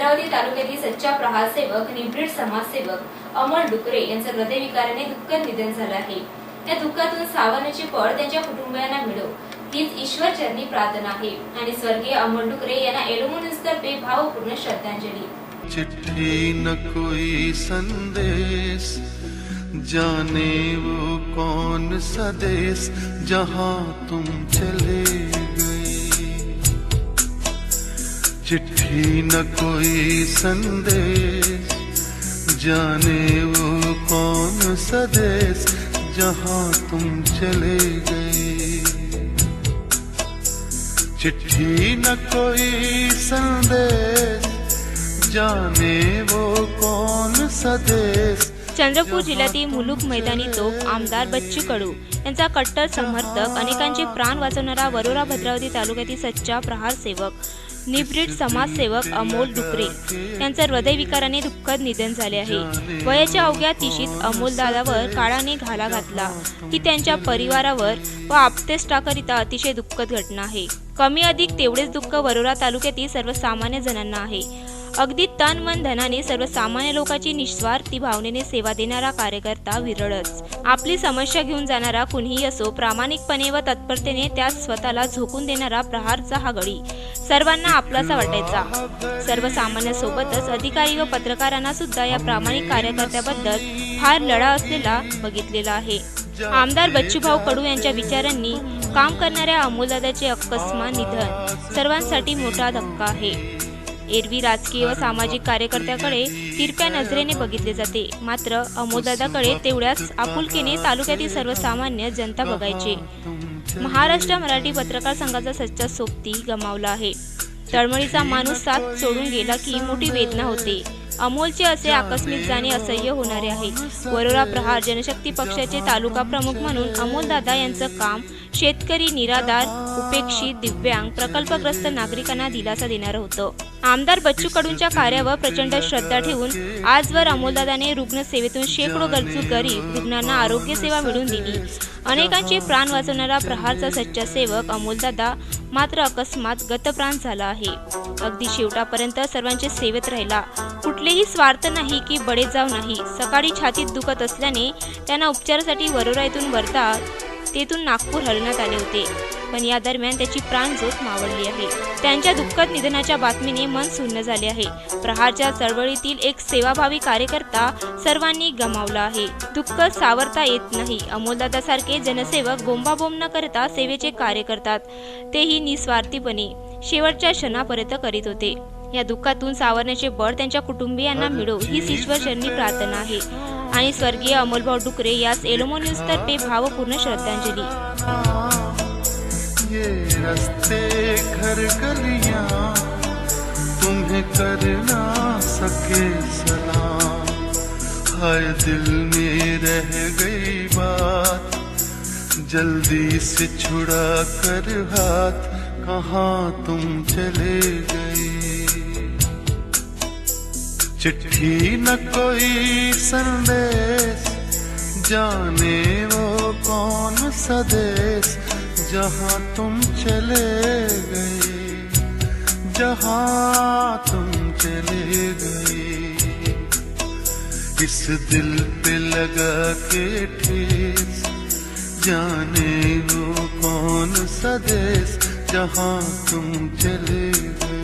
भद्रावती तालुक्यातील सच्चा प्रहार सेवक निब्रीड समाजसेवक अमोल डुकरे यांचं हृदयविकाराने दुःखद निधन झालं आहे। त्या दुःखातून सावरण्याची पळ त्यांच्या कुटुंबियांना मिळो हीच ईश्वर चरणी प्रार्थना आहे आणि स्वर्गीय अमोल डुकरे यांना एलोमोनिस्तर्फे भावपूर्ण श्रद्धांजली। चिट्ठी न कोई संदेश, जाने वो कौन सा देश जहाँ तुम चले गए। चिट्ठी न कोई संदेश, जाने वो कौन सा देश जहाँ तुम चले गए। चिट्ठी न कोई संदेश, जाने वो कौन सा देश। चंद्रपूर जिल्ह्यातील मुलुक मैदानी तोफ आमदार बच्चू कडू यांचा कट्टर समर्थक, अनेकांचे प्राण वाचवणारा वरोरा भद्रावती तालुक्यातील सच्चा प्रहार सेवक निब्रीड समाजसेवक अमोल डुकरे यांचं हृदयविकाराने दुःखद निधन झाले आहे। वयाच्या अवघ्या 30शीत अमोल दादावर काळाने घाला घातला ही त्यांच्या परिवारावर व आप्तेष्टाकरिता अतिशय दुःखद घटना आहे। कमी अधिक तेवढेच दुःख वरोरा तालुक्यातील सर्वसामान्य जणांना आहे। अगदी तन मन धनाने सर्वसामान्य लोकांची निस्वार्थी भावनेने सेवा देणारा कार्यकर्ता विरळच। आपली समस्या घेऊन जाणारा कुणीही असो, प्रामाणिकपणे व तत्परतेने त्यात स्वतःला झोकून देणारा प्रहारचा हा गडी सर्वांना आपलासा वाटायचा। सर्वसामान्य सोबतच अधिकारी व पत्रकारांना सुद्धा या प्रामाणिक कार्यकर्त्याबद्दल फार लढा असलेला बघितलेला आहे। आमदार बच्चूभाऊ कडू यांच्या विचारांनी काम करणाऱ्या अमोलदादाचे अकस्मात निधन सर्वांसाठी मोठा धक्का आहे। एरवी राजकीय व सामाजिक कार्यकर्त्याकडे तिरप्या नजरेने बघितले जाते, मात्र अमोलदादाकडे तेवढ्याच आपुलकीने तालुक्यातील सर्वसामान्य जनता बघायचे। महाराष्ट्र मराठी पत्रकार संघाचा सच्चा सोबती गमावला आहे। तळमळीचा माणूस साथ सोडून गेला की मोठी वेदना होते। अमोलचे असे आकस्मिक जाणे असह्य होणारे आहे। वरोरा प्रहार जनशक्ती पक्षाचे तालुका प्रमुख म्हणून अमोलदादा यांचं काम शेतकरी, निराधार, उपेक्षित, दिव्यांग, प्रकल्पग्रस्त नागरिकांना दिलासा देणारं होतं। आमदार बच्चू कडूंच्या कार्यावर प्रचंड श्रद्धा ठेवून आजवर अमोलदादाने रुग्णसेवेतून शेकडो गरजू गरीब रुग्णांना आरोग्य सेवा मिळवून दिली। अनेकांचे प्राण वाचवणारा प्रहारचा सच्चा सेवक अमोलदादा मात्र अकस्मात गतप्राण झाला आहे। अगदी शेवटापर्यंत सर्वांच्या सेवेत राहिला। कुठलेही स्वार्थ नाही की बडेजाव नाही। सकाळी छातीत दुखत असल्याने त्यांना उपचारासाठी वरोरा येथून वर्धा तेथून नागपूर हलवण्यात आले होते, पण या दरम्यान त्याची प्राणज्योत मावळली आहे। त्यांच्या दुःखद निधनाच्या बातमीने मन सुन्न झाले आहे। प्रहारच्या चळवळीतील एक सेवाभावी कार्यकर्ता सर्वांनी गमावला आहे। दुःख सावरता येत नाही। अमोलदादासारखे जनसेवक बोंबाबोंब न करता सेवेचे कार्य करतात, तेही निस्वार्थीपणे शेवटच्या क्षणापर्यंत करीत होते। या दुःखातून सावरण्याचे बळ त्यांच्या कुटुंबियांना मिळो हीच ईश्वरचरणी प्रार्थना आहे आणि स्वर्गीय अमोलभाऊ डुकरे यास एलोमो न्यूज तर्फे भावपूर्ण श्रद्धांजली। ये रस्ते घर गलियां तुम्हें कर ना सके सलाम, हाय दिल में रह गई बात, जल्दी से छुड़ा कर हाथ, कहाँ तुम चले गए। चिट्ठी न कोई संदेश, जाने वो कौन सा देश जहाँ तुम चले गए, जहाँ तुम चले गए। इस दिल पे लगा के ठेस, जाने वो कौन सा देश जहाँ तुम चले गए।